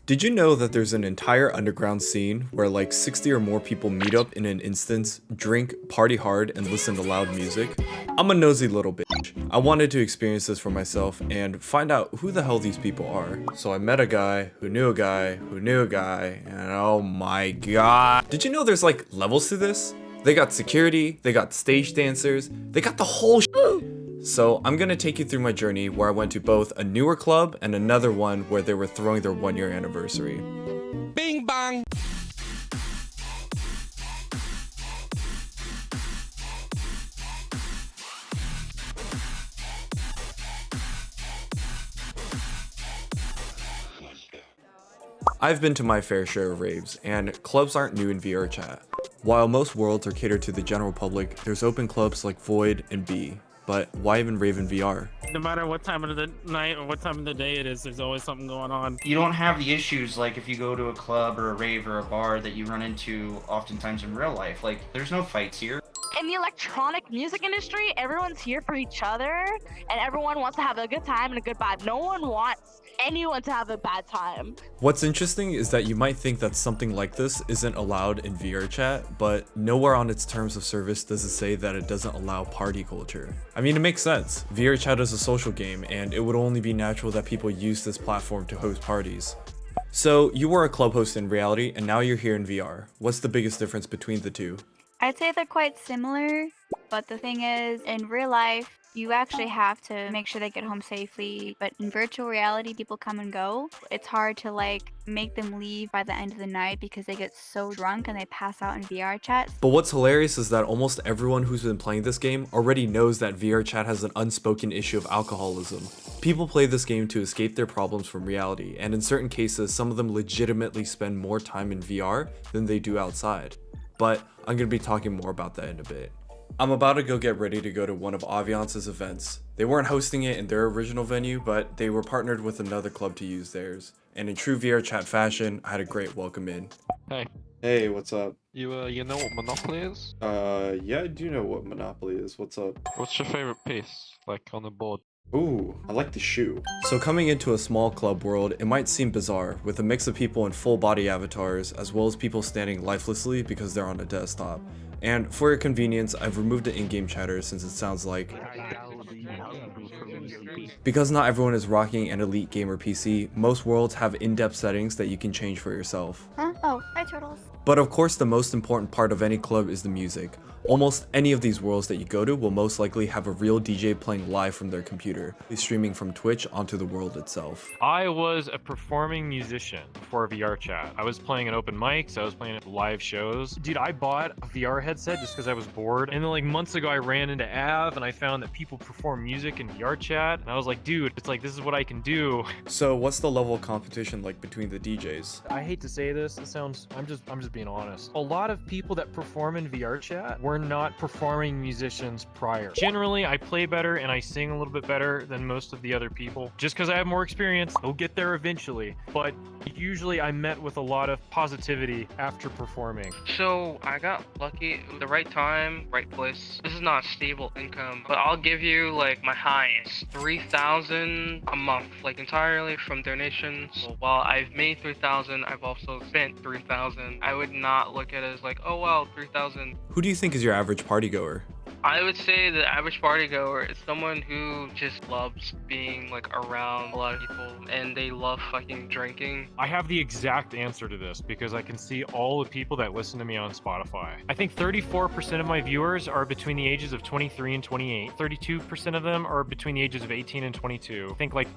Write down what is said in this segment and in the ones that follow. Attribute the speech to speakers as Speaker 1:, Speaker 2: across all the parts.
Speaker 1: Did you know that there's an entire underground scene where like 60 or more people meet up in an instance, drink, party hard, and listen to loud music? I'm a nosy little bitch. I wanted to experience this for myself and find out who the hell these people are. So I met a guy who knew a guy who knew a guy, and oh my god. Did you know there's like levels to this? They got security, they got stage dancers, they got the whole So I'm gonna take you through my journey where I went to both a newer club and another one where they were throwing their 1-year anniversary.
Speaker 2: Bing bang!
Speaker 1: I've been to my fair share of raves, and clubs aren't new in VRChat. While most worlds are catered to the general public, there's open clubs like Void and B. But why even rave in VR?
Speaker 3: No matter what time of the night or what time of the day it is, there's always something going on.
Speaker 4: You don't have the issues like if you go to a club or a rave or a bar that you run into oftentimes in real life. Like, there's no fights here.
Speaker 5: In the electronic music industry, everyone's here for each other, and everyone wants to have a good time and a good vibe. No one wants anyone to have a bad time.
Speaker 1: What's interesting is that you might think that something like this isn't allowed in VRChat, but nowhere on its terms of service does it say that it doesn't allow party culture. I mean, it makes sense. VRChat is a social game, and it would only be natural that people use this platform to host parties. So you were a club host in reality, and now you're here in VR. What's the biggest difference between the two?
Speaker 6: I'd say they're quite similar, but the thing is, in real life, you actually have to make sure they get home safely, but in virtual reality, people come and go. It's hard to like make them leave by the end of the night because they get so drunk and they pass out in VRChat.
Speaker 1: But what's hilarious is that almost everyone who's been playing this game already knows that VRChat has an unspoken issue of alcoholism. People play this game to escape their problems from reality, and in certain cases, some of them legitimately spend more time in VR than they do outside. But I'm going to be talking more about that in a bit. I'm about to go get ready to go to one of Avianse's events. They weren't hosting it in their original venue, but they were partnered with another club to use theirs. And in true VRChat fashion, I had a great welcome in.
Speaker 2: Hey.
Speaker 1: Hey, what's up?
Speaker 2: You know what Monopoly is?
Speaker 1: Yeah, I do know what Monopoly is. What's up?
Speaker 2: What's your favorite piece, like on the board?
Speaker 1: Ooh, I like the shoe. So coming into a small club world, it might seem bizarre, with a mix of people in full body avatars, as well as people standing lifelessly because they're on a desktop. And for your convenience, I've removed the in-game chatter since it sounds like... Because not everyone is rocking an elite gamer PC, most worlds have in-depth settings that you can change for yourself.
Speaker 6: Huh? Oh, hi Twortles.
Speaker 1: But of course, the most important part of any club is the music. Almost any of these worlds that you go to will most likely have a real DJ playing live from their computer, streaming from Twitch onto the world itself.
Speaker 3: I was a performing musician for VRChat. I was playing at open mics, I was playing at live shows. Dude, I bought a VR headset just because I was bored. And then like months ago, I ran into Av and I found that people perform music in VRChat. And I was like, dude, it's like, this is what I can do.
Speaker 1: So what's the level of competition like between the DJs?
Speaker 3: I hate to say this, it sounds, I'm just being honest. A lot of people that perform in VRChat were not performing musicians prior. Generally, I play better and I sing a little bit better than most of the other people. Just because I have more experience, I'll get there eventually. But usually I met with a lot of positivity after performing.
Speaker 7: So I got lucky, the right time, right place. This is not stable income, but I'll give you like my highest, 3,000 a month, like entirely from donations. So while I've made 3,000, I've also spent 3,000. I would not look at it as like, oh well, 3,000.
Speaker 1: Who do you think is your average party goer?
Speaker 7: I would say the average party goer is someone who just loves being like around a lot of people and they love fucking drinking.
Speaker 3: I have the exact answer to this because I can see all the people that listen to me on Spotify. I think 34% of my viewers are between the ages of 23 and 28. 32% of them are between the ages of 18 and 22. I think like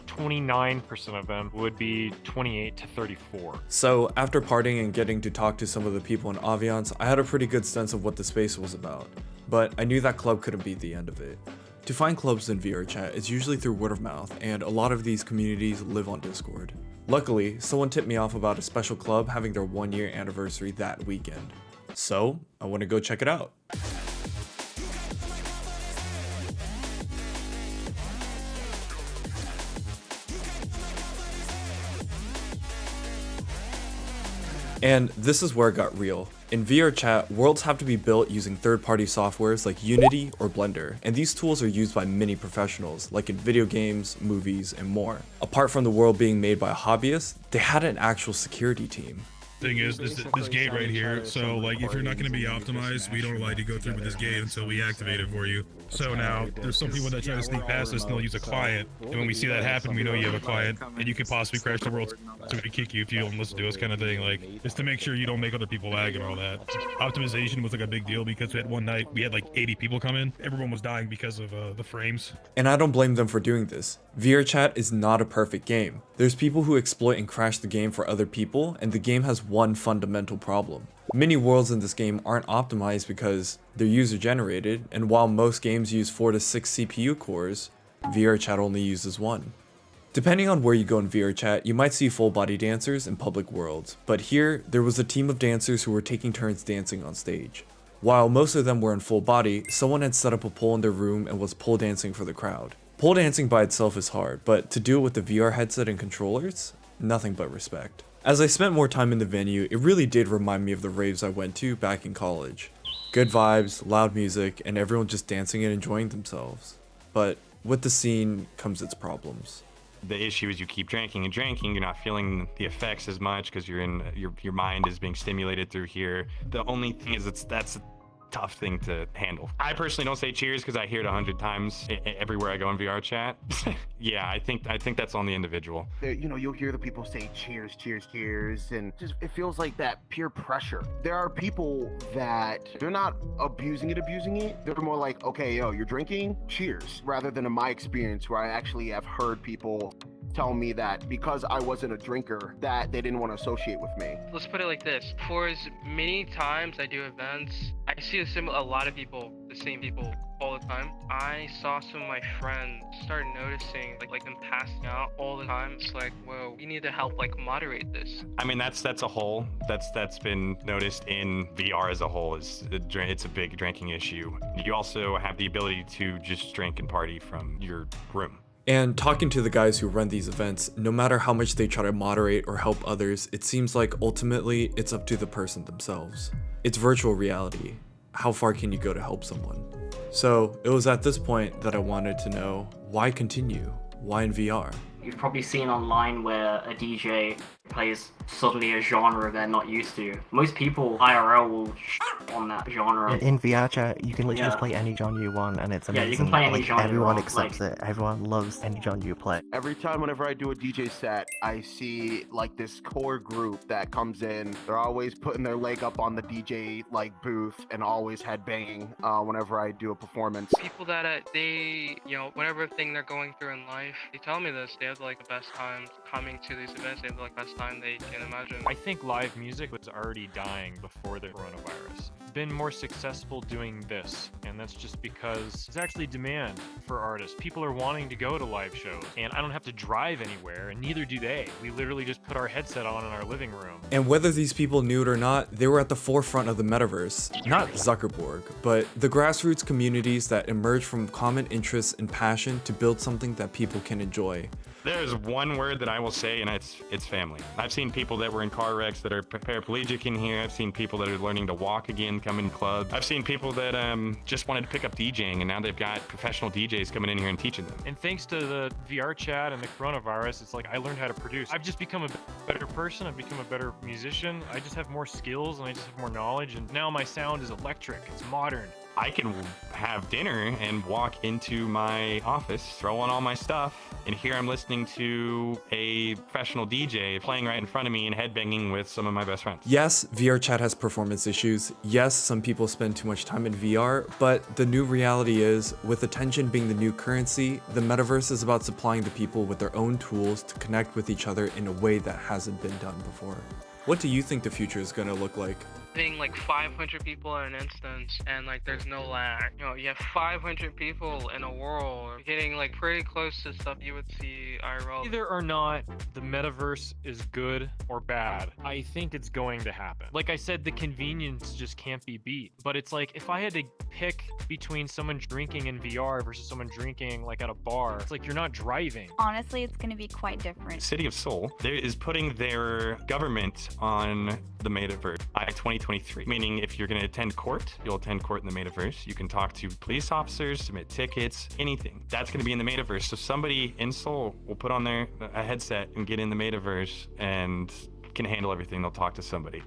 Speaker 3: 29% of them would be 28 to 34.
Speaker 1: So after partying and getting to talk to some of the people in Avianse, I had a pretty good sense of what the space was about. But I knew that club couldn't be the end of it. To find clubs in VRChat, it's usually through word of mouth, and a lot of these communities live on Discord. Luckily, someone tipped me off about a special club having their 1-year anniversary that weekend. So I want to go check it out. And this is where it got real. In VRChat, worlds have to be built using third-party softwares like Unity or Blender, and these tools are used by many professionals, like in video games, movies, and more. Apart from the world being made by a hobbyist, they had an actual security team.
Speaker 8: Thing is, this gate right here, so like if you're not going to be optimized, we don't allow you to go through with this gate until we activate it for you. So now, there's some people that try to sneak past us and they'll use a client, and when we see that happen, we know you have a client, and you could possibly crash the world, so we can kick you if you don't listen to us kind of thing, like, just to make sure you don't make other people lag and all that. Optimization was like a big deal because we had one night, we had like 80 people come in, everyone was dying because of the frames.
Speaker 1: And I don't blame them for doing this. VRChat is not a perfect game. There's people who exploit and crash the game for other people, and the game has one fundamental problem. Many worlds in this game aren't optimized because they're user generated, and while most games use 4 to 6 CPU cores, VRChat only uses 1. Depending on where you go in VRChat, you might see full body dancers in public worlds, but here, there was a team of dancers who were taking turns dancing on stage. While most of them were in full body, someone had set up a pole in their room and was pole dancing for the crowd. Pole dancing by itself is hard, but to do it with the VR headset and controllers, nothing but respect. As I spent more time in the venue, it really did remind me of the raves I went to back in college. Good vibes, loud music, and everyone just dancing and enjoying themselves. But with the scene comes its problems.
Speaker 9: The issue is you keep drinking and drinking, you're not feeling the effects as much because you're in your mind is being stimulated through here. The only thing is that's a tough thing to handle. I personally don't say cheers because I hear it 100 times everywhere I go in VRChat. Yeah, I think that's on the individual.
Speaker 10: You know, you'll hear the people say cheers, cheers, cheers, and just it feels like that peer pressure. There are people that they're not abusing it. They're more like, okay, yo, you're drinking, cheers, rather than in my experience where I actually have heard people tell me that because I wasn't a drinker that they didn't want to associate with me.
Speaker 7: Let's put it like this. For as many times I do events, I see a lot of people, the same people all the time. I saw some of my friends start noticing like them passing out all the time. It's like, whoa, we need to help like moderate this.
Speaker 9: I mean, that's a whole that's been noticed in VR as a whole. It's a big drinking issue. You also have the ability to just drink and party from your room.
Speaker 1: And talking to the guys who run these events, no matter how much they try to moderate or help others, it seems like ultimately it's up to the person themselves. It's virtual reality. How far can you go to help someone? So it was at this point that I wanted to know, why continue? Why in VR?
Speaker 11: You've probably seen online where a DJ plays suddenly a genre they're not used to. Most people IRL will on that genre.
Speaker 12: In VRChat, you can literally just play any genre you want, and it's amazing.
Speaker 11: Yeah, you can play any genre.
Speaker 12: Everyone accepts it. Everyone loves any genre you play.
Speaker 10: Every time whenever I do a DJ set, I see like this core group that comes in. They're always putting their leg up on the DJ like booth and always headbanging whenever I do a performance.
Speaker 7: People that they, you know, whatever thing they're going through in life, they tell me this. They have like the best times coming to these events. They have like best time they can imagine.
Speaker 3: I think live music was already dying before the coronavirus. Been more successful doing this, and that's just because there's actually demand for artists. People are wanting to go to live shows, and I don't have to drive anywhere, and neither do they. We literally just put our headset on in our living room.
Speaker 1: And whether these people knew it or not, they were at the forefront of the metaverse. Not Zuckerberg, but the grassroots communities that emerge from common interests and passion to build something that people can enjoy.
Speaker 9: There's one word that I will say, and it's family. I've seen people that were in car wrecks that are paraplegic in here. I've seen people that are learning to walk again, come in clubs. I've seen people that just wanted to pick up DJing, and now they've got professional DJs coming in here and teaching them.
Speaker 3: And thanks to the VRChat and the coronavirus, it's like I learned how to produce. I've just become a better person. I've become a better musician. I just have more skills, and I just have more knowledge, and now my sound is electric. It's modern.
Speaker 9: I can have dinner and walk into my office, throw on all my stuff, and here I'm listening to a professional DJ playing right in front of me and headbanging with some of my best friends.
Speaker 1: Yes, VRChat has performance issues. Yes, some people spend too much time in VR, but the new reality is, with attention being the new currency, the metaverse is about supplying the people with their own tools to connect with each other in a way that hasn't been done before. What do you think the future is going to look like?
Speaker 7: Having like 500 people in an instance and like there's no lag. You know, you have 500 people in a world getting like pretty close to stuff you would see IRL.
Speaker 3: Whether or not the metaverse is good or bad, I think it's going to happen. Like I said, the convenience just can't be beat. But it's like if I had to pick between someone drinking in VR versus someone drinking like at a bar. It's like you're not driving.
Speaker 6: Honestly, it's going to be quite different.
Speaker 9: City of Seoul is putting their government on the metaverse by 2023, meaning if you're going to attend court, you'll attend court in the metaverse. You can talk to police officers, submit tickets, anything. That's going to be in the metaverse. So somebody in Seoul will put on a headset and get in the metaverse and can handle everything. They'll talk to somebody.